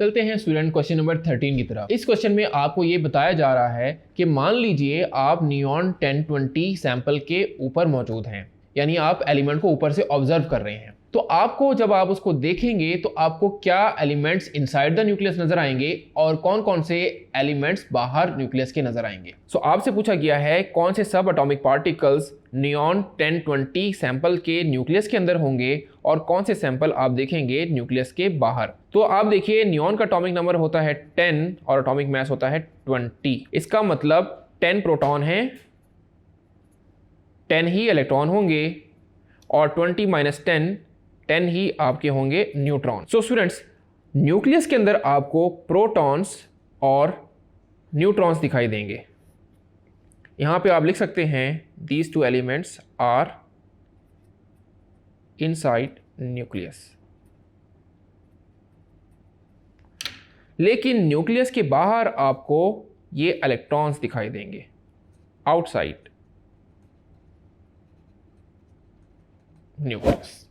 चलते हैं student question number 13 की तरफ। इस क्वेश्चन में आपको ये बताया जा रहा है कि मान लीजिए आप नियॉन 1020 सैंपल के ऊपर मौजूद हैं, यानी आप एलिमेंट को ऊपर से ऑब्जर्व कर रहे हैं। तो आपको जब आप उसको देखेंगे तो आपको क्या एलिमेंट्स इनसाइड द न्यूक्लियस नजर आएंगे और कौन कौन से एलिमेंट्स बाहर न्यूक्लियस के नजर आएंगे। सो आपसे पूछा गया है कौन से सब एटॉमिक पार्टिकल्स नियॉन 1020 सैंपल के न्यूक्लियस के अंदर होंगे और कौन से सैंपल आप देखेंगे न्यूक्लियस के बाहर। तो आप देखिए नियॉन का एटॉमिक नंबर होता है 10 और एटॉमिक मास होता है 20। इसका मतलब 10 प्रोटॉन हैं, 10 ही इलेक्ट्रॉन होंगे और 20 - 10 ही आपके होंगे न्यूट्रॉन। सो स्टूडेंट्स, न्यूक्लियस के अंदर आपको प्रोटॉन्स और न्यूट्रॉन्स दिखाई देंगे। यहां पे आप लिख सकते हैं these two elements are inside nucleus. लेकिन न्यूक्लियस के बाहर आपको ये इलेक्ट्रॉन्स दिखाई देंगे आउटसाइड न्यूक्लियस।